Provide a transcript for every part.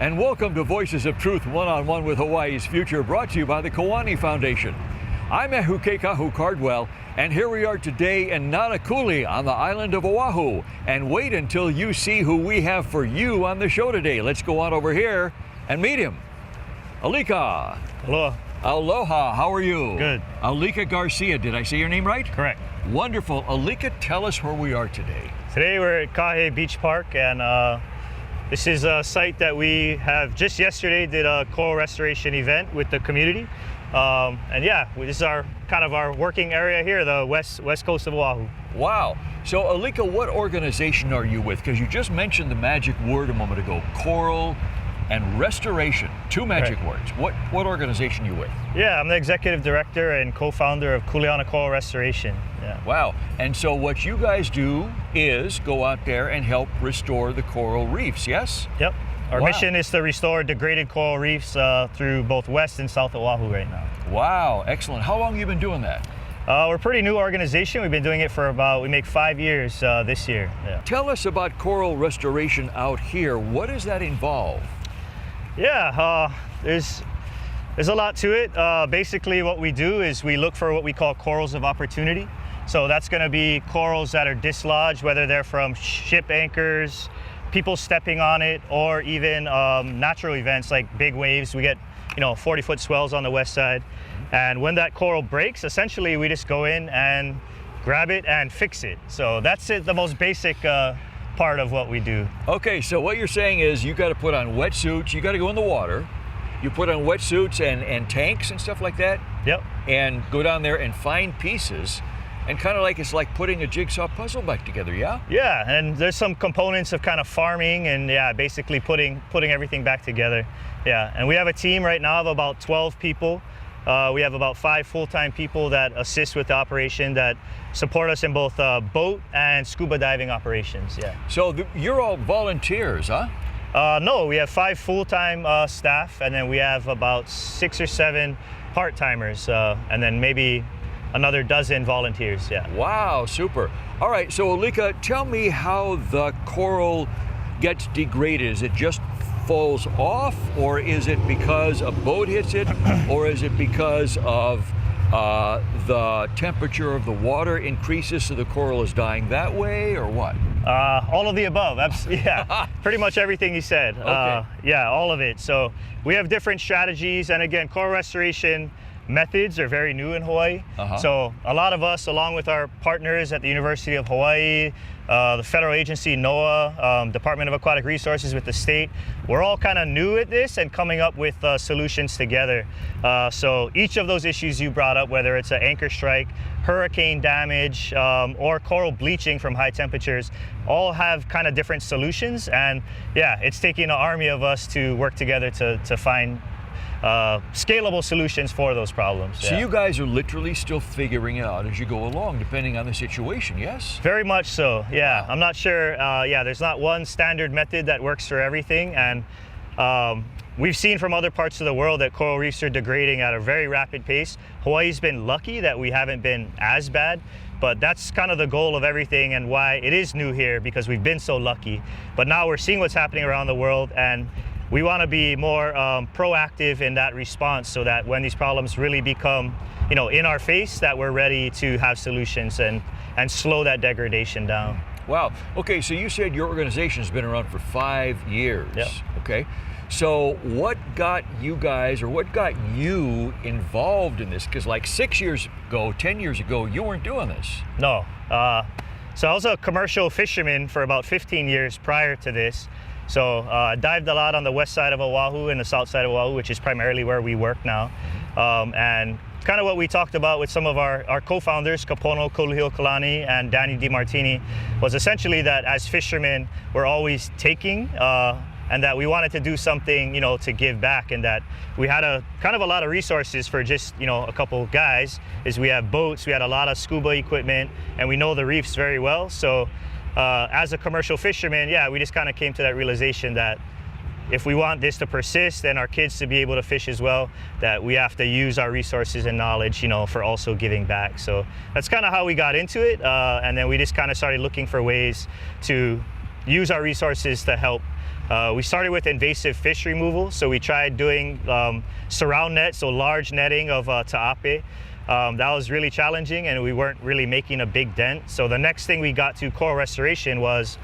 And welcome to Voices of Truth One-on-One with Hawaii's Future, brought to you by the Kiwani Foundation. I'm Ehukekahu Cardwell, and here we are today in Nanakuli on the island of Oahu. And wait until you see who we have for you on the show today. Let's go on over here and meet him. Alika. Aloha. Aloha, how are you? Good. Alika Garcia, did I say your name right? Correct. Wonderful. Alika, tell us where we are today. Today we're at Kahe Beach Park, and this is a site that we have just yesterday did a coral restoration event with the community. And yeah, this is our kind of our working area here, the west coast of Oahu. Wow. So Alika, what organization are you with? Because you just mentioned the magic word a moment ago, coral and restoration, two magic words. What organization are you with? Yeah, I'm the executive director and co-founder of Kuleana Coral Restoration. Yeah. Wow. And so what you guys do is go out there and help restore the coral reefs, yes? Yep. Our mission is to restore degraded coral reefs through both West and South Oahu right now. Wow, excellent. How long have you been doing that? We're a pretty new organization. We've been doing it for we make 5 years this year. Yeah. Tell us about coral restoration out here. What does that involve? Yeah, there's a lot to it. Basically what we do is we look for what we call corals of opportunity. So that's going to be corals that are dislodged, whether they're from ship anchors, people stepping on it, or even natural events like big waves. We get 40-foot swells on the west side. And when that coral breaks, essentially we just go in and grab it and fix it. So that's it, the most basic part of what we do. Okay, so what you're saying is you got to put on wetsuits, you got to go in the water, you put on wetsuits and tanks and stuff like that. Yep. And go down there and find pieces, and kind of like it's like putting a jigsaw puzzle back together, yeah? Yeah, and there's some components of kind of farming and basically putting everything back together. Yeah, and we have a team right now of about 12 people. We have about 5 full-time people that assist with the operation, that support us in both boat and scuba diving operations. Yeah. So you're all volunteers, huh? No, we have 5 full-time staff, and then we have about 6 or 7 part-timers, and then maybe another dozen volunteers. Yeah. Wow, super. All right, so Alika, tell me how the coral gets degraded. Is it just falls off, or is it because a boat hits it, or is it because of the temperature of the water increases so the coral is dying that way, or what? All of the above. Yeah, pretty much everything you said. Okay. Yeah, all of it. So we have different strategies, and again, coral restoration methods are very new in Hawaii. So a lot of us, along with our partners at the University of Hawaii, the federal agency NOAA, Department of Aquatic Resources with the state, we're all kind of new at this and coming up with solutions together. So each of those issues you brought up, whether it's an anchor strike, hurricane damage, or coral bleaching from high temperatures, all have kind of different solutions. And yeah, it's taking an army of us to work together to find scalable solutions for those problems. So you guys are literally still figuring it out as you go along, depending on the situation, yes? Very much so, yeah. Wow. I'm not sure, there's not one standard method that works for everything, and we've seen from other parts of the world that coral reefs are degrading at a very rapid pace. Hawaii's been lucky that we haven't been as bad, but that's kind of the goal of everything and why it is new here, because we've been so lucky. But now we're seeing what's happening around the world, and we want to be more proactive in that response, so that when these problems really become, in our face, that we're ready to have solutions and slow that degradation down. Wow. Okay, so you said your organization has been around for 5 years. Yep. Okay. So what got you guys, or what got you involved in this? Because like 6 years ago, 10 years ago, you weren't doing this. No. So I was a commercial fisherman for about 15 years prior to this. So I dived a lot on the west side of Oahu and the south side of Oahu, which is primarily where we work now. And kind of what we talked about with some of our co-founders, Kapono Koluhi'okalani and Danny DiMartini, was essentially that as fishermen, we're always taking, and that we wanted to do something, to give back, and that we had a lot of resources for just, a couple guys. Is we have boats, we had a lot of scuba equipment, and we know the reefs very well. So as a commercial fisherman, we just kind of came to that realization that if we want this to persist and our kids to be able to fish as well, that we have to use our resources and knowledge, for also giving back. So that's kind of how we got into it, and then we just kind of started looking for ways to use our resources to help. We started with invasive fish removal, so we tried doing surround nets, so large netting of ta'ape. That was really challenging, and we weren't really making a big dent. So the next thing we got to coral restoration was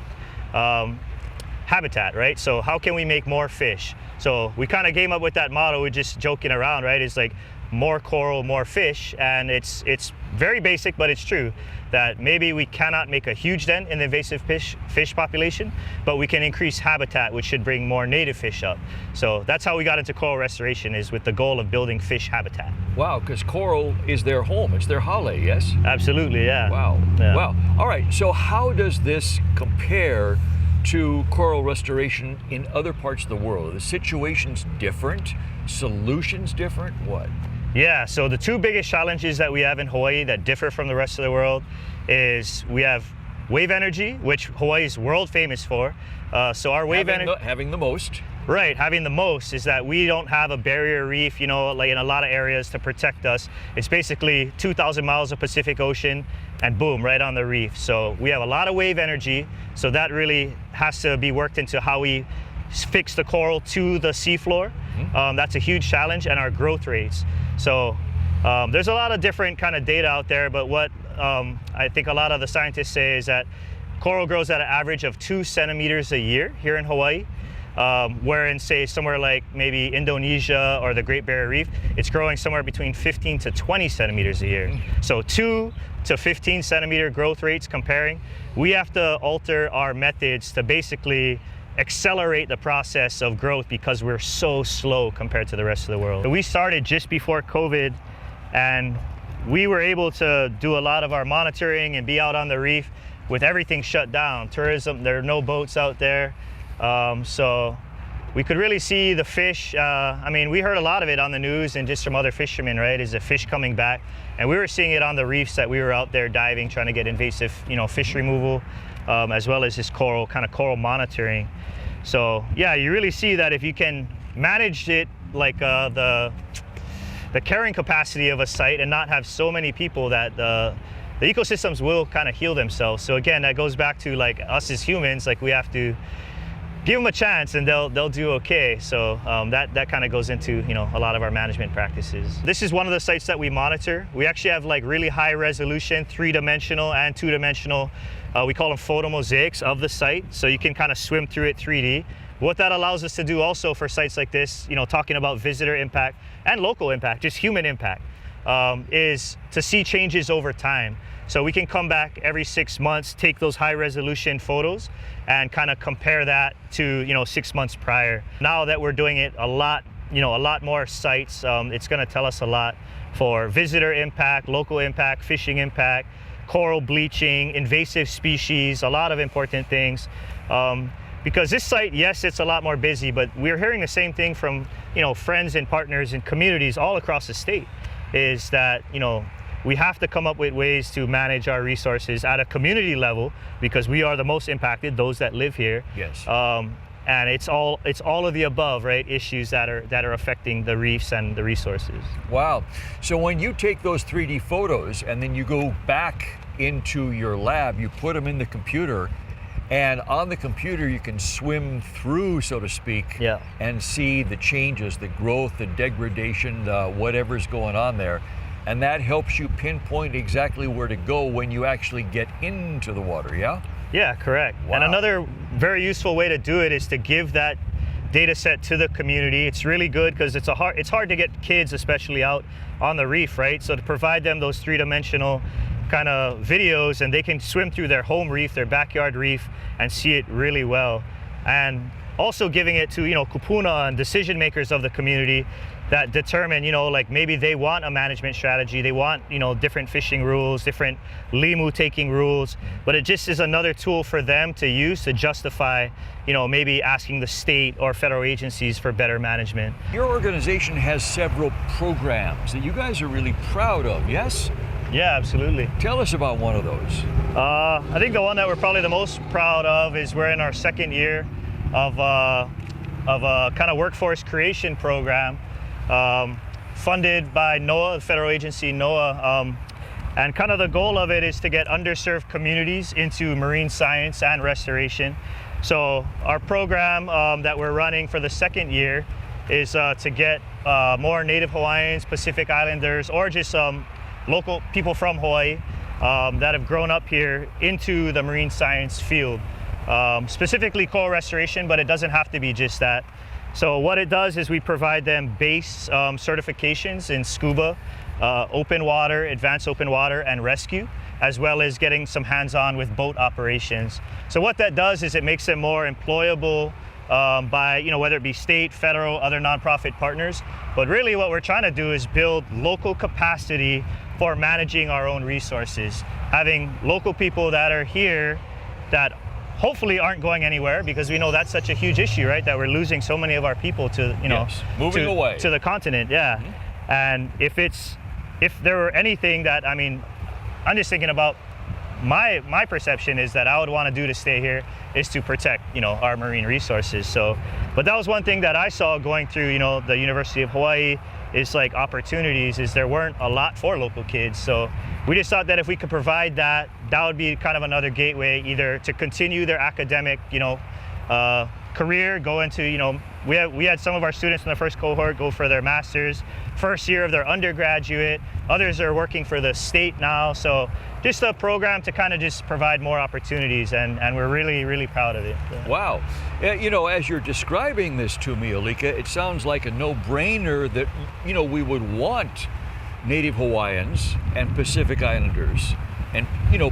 habitat, right? So how can we make more fish? So we kind of came up with that motto. We're just joking around, right? It's like more coral, more fish, and it's very basic, but it's true that maybe we cannot make a huge dent in the invasive fish population, but we can increase habitat, which should bring more native fish up. So that's how we got into coral restoration, is with the goal of building fish habitat. Wow, because coral is their home. It's their hale, yes? Absolutely, yeah. Wow. Yeah. Wow. All right, so how does this compare to coral restoration in other parts of the world? Are the situations different? Solutions different? What? Yeah, so the two biggest challenges that we have in Hawaii that differ from the rest of the world is we have wave energy, which Hawaii is world famous for. So our wave energy, having the most. Right, having the most is that we don't have a barrier reef, you know, like in a lot of areas to protect us. It's basically 2,000 miles of Pacific Ocean and boom, right on the reef. So we have a lot of wave energy. So that really has to be worked into how we fix the coral to the seafloor. That's a huge challenge, and our growth rates. So there's a lot of different kind of data out there, but what I think a lot of the scientists say is that coral grows at an average of 2 centimeters a year here in Hawaii, where in, say, somewhere like maybe Indonesia or the Great Barrier Reef, it's growing somewhere between 15 to 20 centimeters a year. So 2 to 15 centimeter growth rates comparing. We have to alter our methods to basically accelerate the process of growth because we're so slow compared to the rest of the world. We started just before COVID, and we were able to do a lot of our monitoring and be out on the reef with everything shut down. Tourism, there are no boats out there. So we could really see the fish. I mean, we heard a lot of it on the news and just from other fishermen, right? Is the fish coming back? And we were seeing it on the reefs that we were out there diving, trying to get invasive, fish removal, as well as this coral monitoring. So yeah, you really see that if you can manage it like the carrying capacity of a site and not have so many people, that the ecosystems will kind of heal themselves. So again, that goes back to like us as humans, like we have to give them a chance and they'll do okay. So that kind of goes into a lot of our management practices. This is one of the sites that we monitor. We actually have like really high resolution, 3-dimensional and 2-dimensional, we call them photo mosaics of the site, so you can kind of swim through it 3D. What that allows us to do also for sites like this, talking about visitor impact and local impact, just human impact, is to see changes over time. So we can come back every 6 months, take those high resolution photos and kind of compare that to 6 months prior. Now that we're doing it a lot more sites, it's going to tell us a lot for visitor impact, local impact, fishing impact, coral bleaching, invasive species, a lot of important things. Because this site, yes, it's a lot more busy, but we're hearing the same thing from friends and partners and communities all across the state, is that we have to come up with ways to manage our resources at a community level, because we are the most impacted, those that live here. Yes. And it's all of the above, right? Issues that are affecting the reefs and the resources. Wow. So when you take those 3D photos and then you go back into your lab, you put them in the computer, and on the computer you can swim through, so to speak, yeah, and see the changes, the growth, the degradation, whatever's going on there. And that helps you pinpoint exactly where to go when you actually get into the water, yeah? Yeah, correct. Wow. And another very useful way to do it is to give that data set to the community. It's really good because it's hard to get kids, especially out on the reef, right? So to provide them those 3-dimensional kind of videos, and they can swim through their home reef, their backyard reef, and see it really well. And also giving it to kupuna and decision makers of the community that determine like maybe they want a management strategy, they want different fishing rules, different limu taking rules, but it just is another tool for them to use to justify maybe asking the state or federal agencies for better management. Your organization has several programs that you guys are really proud of, yes? Yeah, absolutely. Tell us about one of those. I think the one that we're probably the most proud of is we're in our second year of a kind of workforce creation program funded by NOAA, the federal agency NOAA. And kind of the goal of it is to get underserved communities into marine science and restoration. So our program that we're running for the second year is to get more Native Hawaiians, Pacific Islanders, or just local people from Hawaii that have grown up here into the marine science field, specifically coral restoration, but it doesn't have to be just that. So what it does is we provide them base certifications in scuba, open water, advanced open water, and rescue, as well as getting some hands-on with boat operations. So what that does is it makes them more employable by, whether it be state, federal, other nonprofit partners. But really what we're trying to do is build local capacity for managing our own resources. Having local people that are here that hopefully aren't going anywhere, because we know that's such a huge issue, right? That we're losing so many of our people to, moving away to the continent, yeah. Mm-hmm. And if there were anything that, I'm just thinking about my perception is that I would want to do to stay here is to protect, our marine resources. So, but that was one thing that I saw going through, the University of Hawaii, is like opportunities, is there weren't a lot for local kids. So we just thought that if we could provide that, that would be kind of another gateway, either to continue their academic, career, go into, we had some of our students in the first cohort go for their master's, first year of their undergraduate, others are working for the state now. So just a program to kind of just provide more opportunities, and we're really, really proud of it. Wow. As you're describing this to me, Alika, it sounds like a no-brainer that, we would want Native Hawaiians and Pacific Islanders and,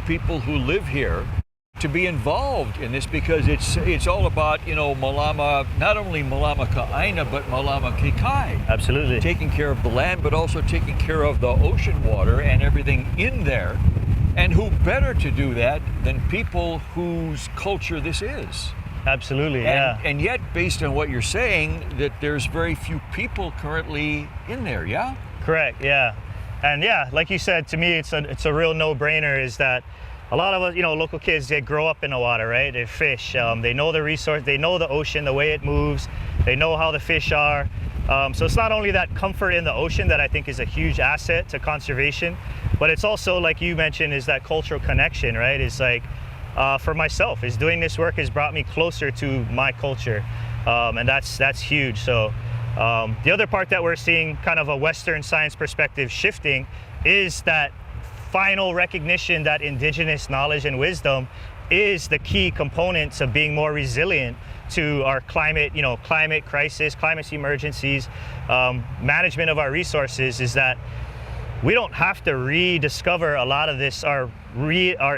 people who live here to be involved in this, because it's all about, malama, not only malama ka'aina, but malama kekai. Absolutely. Taking care of the land, but also taking care of the ocean water and everything in there. And who better to do that than people whose culture this is? Absolutely, yeah. And yet, based on what you're saying, that there's very few people currently in there, yeah? Correct, yeah. And yeah, like you said, to me, it's a real no-brainer, is that a lot of us, local kids, they grow up in the water, right? They fish, they know the resource, they know the ocean, the way it moves, they know how the fish are. So it's not only that comfort in the ocean that I think is a huge asset to conservation, but it's also, like you mentioned, is that cultural connection, right? It's like, for myself, is doing this work has brought me closer to my culture, and that's huge. So the other part that we're seeing, kind of a Western science perspective shifting, is that final recognition that indigenous knowledge and wisdom is the key component to being more resilient to our climate crisis, climate emergencies, management of our resources, is that we don't have to rediscover a lot of this or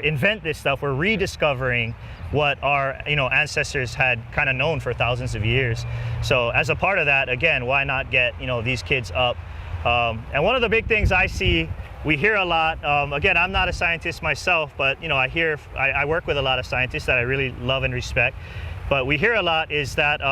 invent this stuff. We're rediscovering what our ancestors had kind of known for thousands of years. So as a part of that, again, why not get these kids up? And one of the big things I see, we hear a lot, again, I'm not a scientist myself, but I work with a lot of scientists that I really love and respect. But we hear a lot is that,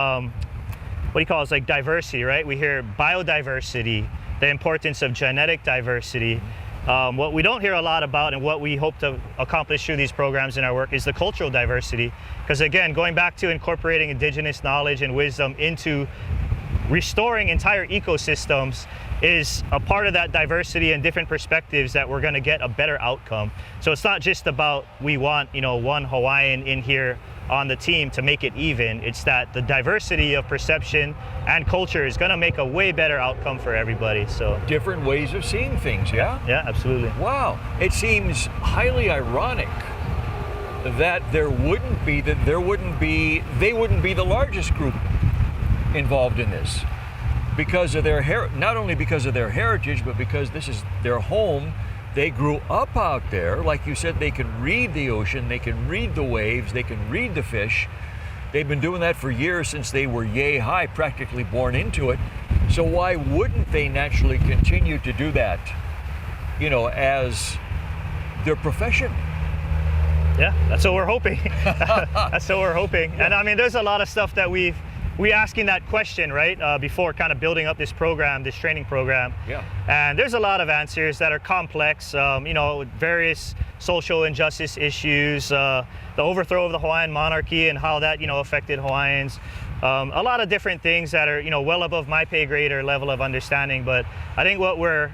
it's like diversity, right? We hear biodiversity, the importance of genetic diversity. What we don't hear a lot about, and what we hope to accomplish through these programs in our work, is the cultural diversity. Because again, going back to incorporating indigenous knowledge and wisdom into restoring entire ecosystems is a part of that diversity and different perspectives that we're going to get a better outcome. So it's not just about we want one Hawaiian in here on the team to make it even. It's that the diversity of perception and culture is going to make a way better outcome for everybody. So different ways of seeing things, yeah? Yeah, absolutely. Wow. It seems highly ironic that they wouldn't be the largest group involved in this, because of their not only because of their heritage, but because this is their home. They grew up out there. Like you said, they can read the ocean, they can read the waves, they can read the fish. They've been doing that for years, since they were yay high, practically born into it. So why wouldn't they naturally continue to do that, as their profession? Yeah, that's what we're hoping. That's what we're hoping. Yeah. And there's a lot of stuff that we asking that question, right, before kind of building up this program, this training program. Yeah. And there's a lot of answers that are complex, various social injustice issues, the overthrow of the Hawaiian monarchy and how that, affected Hawaiians, A lot of different things that are, well above my pay grade or level of understanding. But I think what we're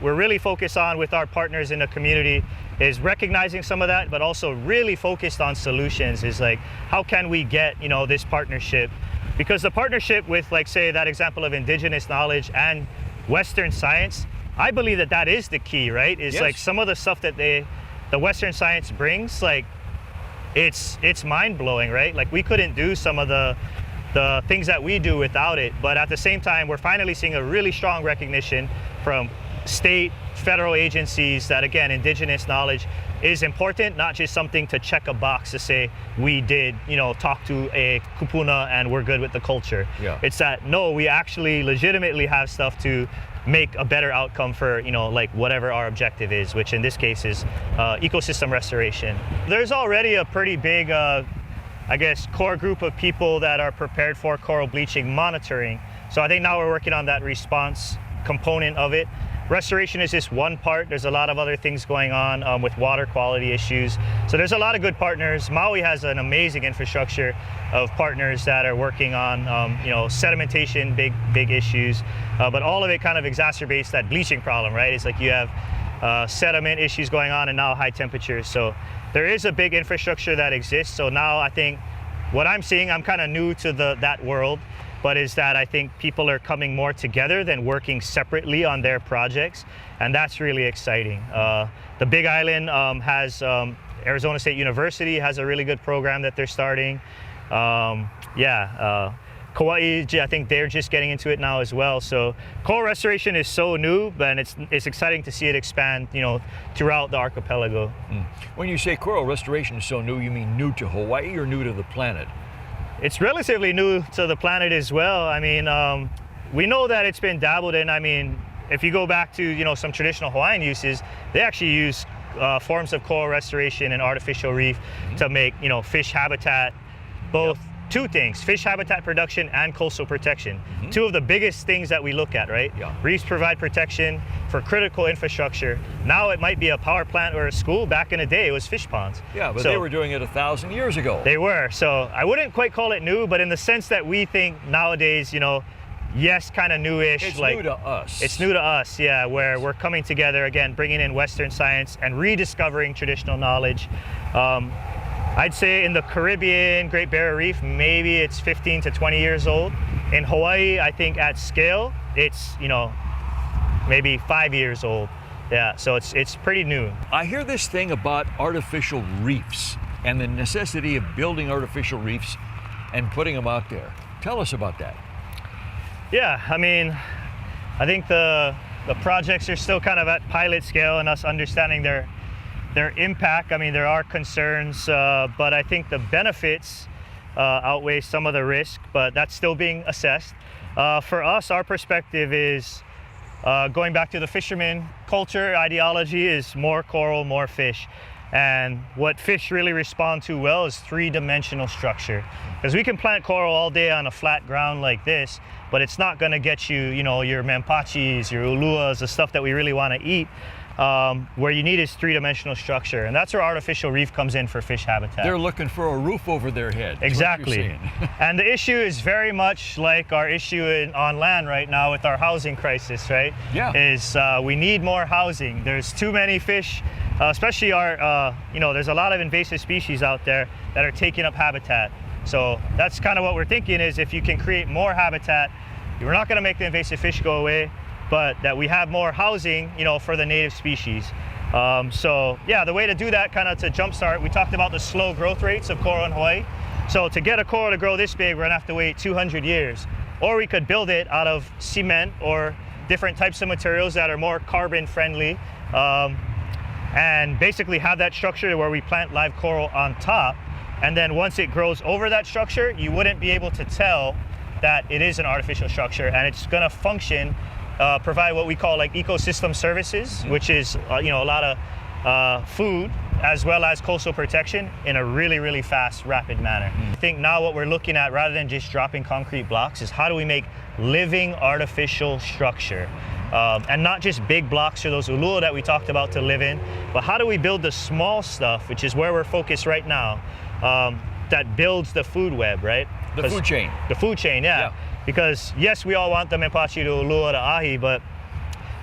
really focused on with our partners in the community is recognizing some of that, but also really focused on solutions. Is like, how can we get, this partnership? Because the partnership with, like, say, that example of Indigenous knowledge and Western science, I believe that is the key, right? Is like some of the stuff that the Western science brings, like, it's mind-blowing, right? Like, we couldn't do some of the things that we do without it. But at the same time, we're finally seeing a really strong recognition from state, federal agencies that, again, Indigenous knowledge is important, not just something to check a box to say we did, talk to a kupuna and we're good with the culture. Yeah. It's that, no, we actually legitimately have stuff to make a better outcome for, like, whatever our objective is, which in this case is ecosystem restoration. There's already a pretty big, I guess, core group of people that are prepared for coral bleaching monitoring. So I think now we're working on that response component of it. Restoration is just one part. There's a lot of other things going on with water quality issues. So there's a lot of good partners. Maui has an amazing infrastructure of partners that are working on, sedimentation, big issues. But all of it kind of exacerbates that bleaching problem, right? It's like you have sediment issues going on and now high temperatures. So there is a big infrastructure that exists. So now I think what I'm seeing, I'm kind of new to that world, but is that I think people are coming more together than working separately on their projects, and that's really exciting. The Big Island has Arizona State University has a really good program that they're starting. Kauai, I think they're just getting into it now as well. So coral restoration is so new, and it's exciting to see it expand, throughout the archipelago. When you say coral restoration is so new, you mean new to Hawaii or new to the planet? It's relatively new to the planet as well. I mean, we know that it's been dabbled in. I mean, if you go back to, some traditional Hawaiian uses, they actually use forms of coral restoration and artificial reef to make, fish habitat, both two things, fish habitat production and coastal protection. Two of the biggest things that we look at, right? Yeah. Reefs provide protection for critical infrastructure. Now it might be a power plant or a school. Back in the day, it was fish ponds. Yeah, but they were doing it 1,000 years ago. They were. So I wouldn't quite call it new, but in the sense that we think nowadays, yes, kind of newish. It's like, new to us. It's new to us, yeah, where we're coming together, again, bringing in Western science and rediscovering traditional knowledge. I'd say in the Caribbean, Great Barrier Reef, maybe it's 15 to 20 years old. In Hawaii, I think at scale, it's, maybe 5 years old. Yeah, so it's pretty new. I hear this thing about artificial reefs and the necessity of building artificial reefs and putting them out there. Tell us about that. Yeah, I mean, I think the projects are still kind of at pilot scale and us understanding their impact. I mean, there are concerns, but I think the benefits outweigh some of the risk, but that's still being assessed. For us, our perspective is going back to the fisherman culture ideology is more coral, more fish. And what fish really respond to well is three-dimensional structure. Because we can plant coral all day on a flat ground like this, but it's not gonna get you, your mampachis, your uluas, the stuff that we really wanna eat. Where you need is three-dimensional structure, and that's where artificial reef comes in for fish habitat. They're looking for a roof over their head. Exactly. And the issue is very much like our issue on land right now with our housing crisis, right? Yeah. Is we need more housing. There's too many fish, especially our, there's a lot of invasive species out there that are taking up habitat. So that's kind of what we're thinking is if you can create more habitat, we're not going to make the invasive fish go away, but that we have more housing, for the native species. So yeah, the way to do that, kind of to jumpstart, we talked about the slow growth rates of coral in Hawaii. So to get a coral to grow this big, we're gonna have to wait 200 years. Or we could build it out of cement or different types of materials that are more carbon friendly, and basically have that structure where we plant live coral on top. And then once it grows over that structure, you wouldn't be able to tell that it is an artificial structure, and it's gonna function, provide what we call like ecosystem services, which is a lot of food as well as coastal protection in a really, really fast, rapid manner. I think now what we're looking at, rather than just dropping concrete blocks, is how do we make living artificial structure? And not just big blocks or those ulua that we talked about to live in, but how do we build the small stuff, which is where we're focused right now, that builds the food web, right? The food chain. The food chain, yeah. Because yes, we all want the mepachi to ulua to ahi, but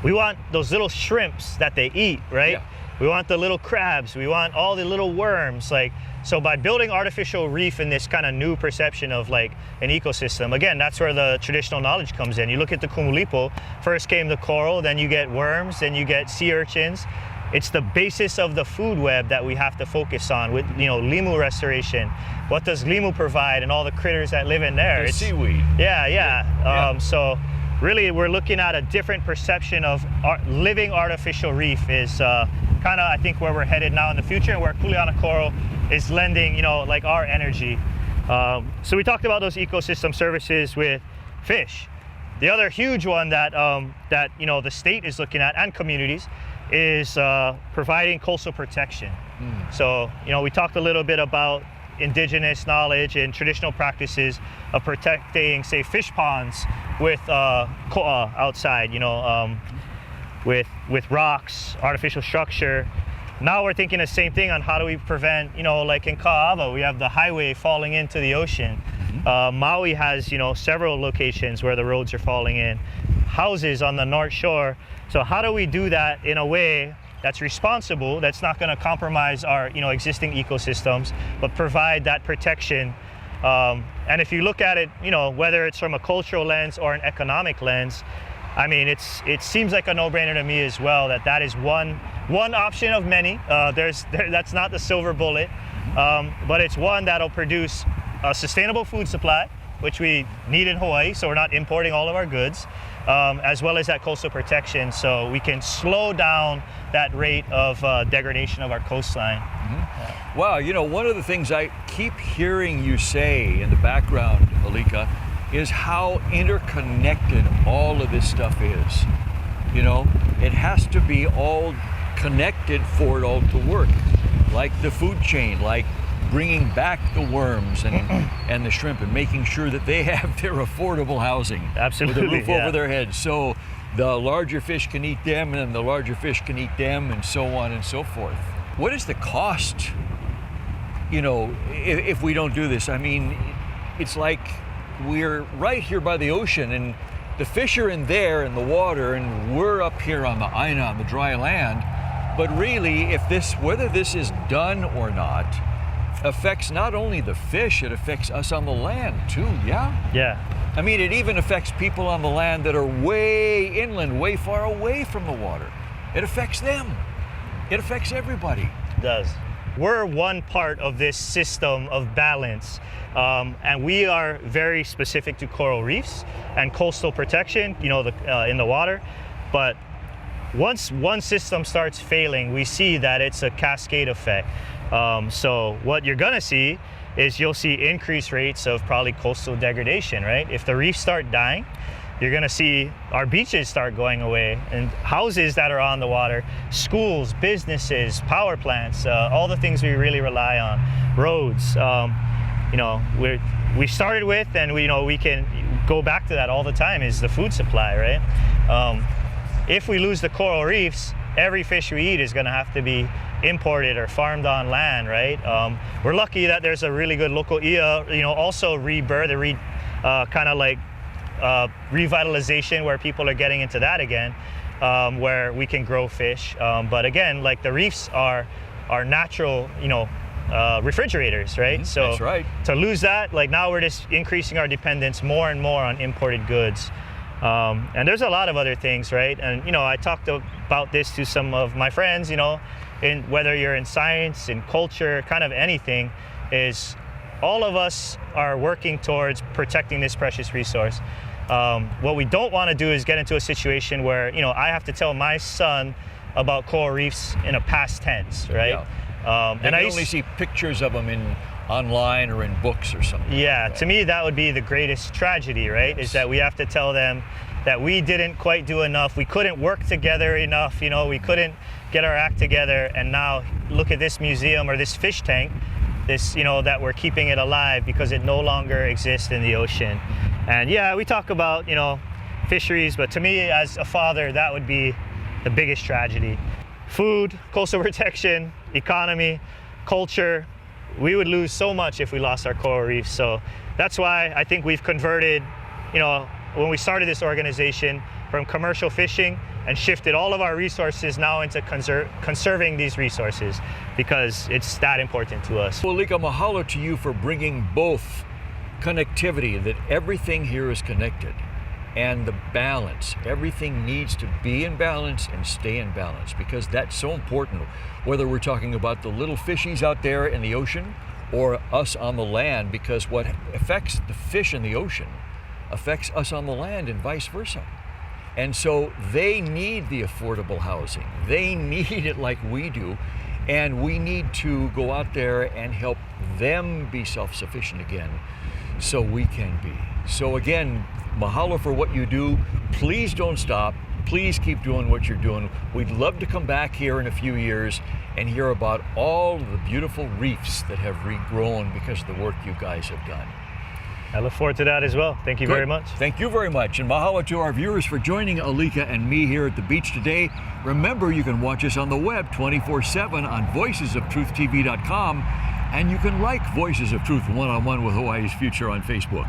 we want those little shrimps that they eat, right? Yeah. We want the little crabs. We want all the little worms. Like, so by building artificial reef in this kind of new perception of like an ecosystem, again, that's where the traditional knowledge comes in. You look at the Kumulipo, first came the coral, then you get worms, then you get sea urchins. It's the basis of the food web that we have to focus on with, you know, limu restoration. What does limu provide and all the critters that live in there? It's seaweed. Yeah. So really we're looking at a different perception of living artificial reef is kind of, I think, where we're headed now in the future, and where Kuleana Coral is lending, you know, like our energy. So we talked about those ecosystem services with fish. The other huge one that, that you know, the state is looking at, and communities, is providing coastal protection. So, you know, we talked a little bit about indigenous knowledge and traditional practices of protecting, say, fish ponds with koa outside, you know, with rocks, artificial structure. Now we're thinking the same thing on how do we prevent, you know, like in Ka'ava, we have the highway falling into the ocean. Maui has, you know, several locations where the roads are falling in, houses on the North Shore. So how do we do that in a way that's responsible, that's not going to compromise our, you know, existing ecosystems, but provide that protection? And if you look at it, you know, whether it's from a cultural lens or an economic lens, I mean, it seems like a no-brainer to me as well, that is one option of many. That's not the silver bullet, but it's one that'll produce a sustainable food supply, which we need in Hawaii, so we're not importing all of our goods, as well as that coastal protection, so we can slow down that rate of degradation of our coastline. Wow, you know, one of the things I keep hearing you say in the background, Alika, is how interconnected all of this stuff is. You know, it has to be all connected for it all to work, like the food chain, like bringing back the worms and the shrimp, and making sure that they have their affordable housing. Absolutely, with a roof over their heads, so the larger fish can eat them, and the larger fish can eat them, and so on and so forth. What is the cost, you know, if we don't do this? I mean, it's like we're right here by the ocean, and the fish are in there in the water, and we're up here on the Aina, on the dry land. But really, whether this is done or not, affects not only the fish, it affects us on the land too, yeah? Yeah. I mean, it even affects people on the land that are way inland, way far away from the water. It affects them. It affects everybody. It does. We're one part of this system of balance, and we are very specific to coral reefs and coastal protection, you know, in the water. But once one system starts failing, we see that it's a cascade effect. So what you're gonna see is you'll see increased rates of probably coastal degradation, right? If the reefs start dying, you're gonna see our beaches start going away, and houses that are on the water, schools, businesses, power plants, all the things we really rely on, roads. You know, we started with, and we can go back to that all the time, is the food supply, right? If we lose the coral reefs, every fish we eat is gonna have to be imported or farmed on land, right? We're lucky that there's a really good local ia, you know, also rebirth, kind of like revitalization, where people are getting into that again, where we can grow fish. But again, like the reefs are natural, you know, refrigerators, right? So that's right. To lose that, like now we're just increasing our dependence more and more on imported goods. And there's a lot of other things, right? And, you know, I talked about this to some of my friends, you know, whether you're in science, in culture, kind of anything, is all of us are working towards protecting this precious resource. What we don't want to do is get into a situation where, you know, I have to tell my son about coral reefs in a past tense, right? Yeah. And I only see pictures of them online or in books or something. Yeah, to me that would be the greatest tragedy, right? Is that we have to tell them that we didn't quite do enough, we couldn't work together enough, you know, we couldn't get our act together, and now look at this museum or this fish tank, this, you know, that we're keeping it alive because it no longer exists in the ocean. And yeah, we talk about, you know, fisheries, but to me as a father, that would be the biggest tragedy. Food, coastal protection, economy, culture, we would lose so much if we lost our coral reefs. So that's why I think we've converted, when we started this organization, from commercial fishing and shifted all of our resources now into conserving these resources, because it's that important to us. Well, Alika, mahalo to you for bringing both connectivity, that everything here is connected, and the balance. Everything needs to be in balance and stay in balance, because that's so important, whether we're talking about the little fishies out there in the ocean or us on the land, because what affects the fish in the ocean affects us on the land and vice versa. And so they need the affordable housing. They need it like we do. And we need to go out there and help them be self-sufficient again so we can be. So again, mahalo for what you do. Please don't stop. Please keep doing what you're doing. We'd love to come back here in a few years and hear about all of the beautiful reefs that have regrown because of the work you guys have done. I look forward to that as well. Thank you very much. Thank you very much. And mahalo to our viewers for joining Alika and me here at the beach today. Remember, you can watch us on the web 24/7 on voicesoftruthtv.com, and you can like Voices of Truth One-on-One with Hawaii's Future on Facebook.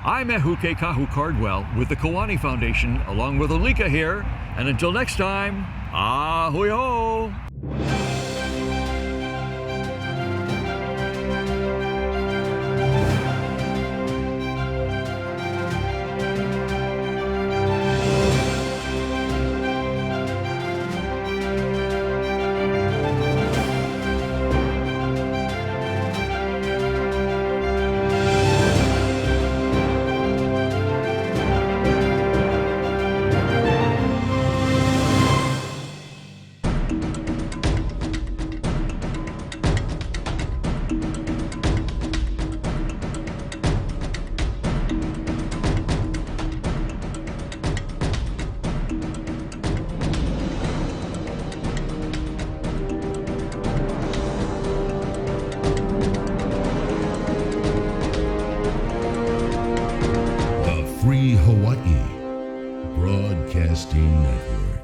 I'm Ehuke Cardwell with the Kuleana Foundation, along with Alika here. And until next time, ahui ho! Free Hawaii Broadcasting Network.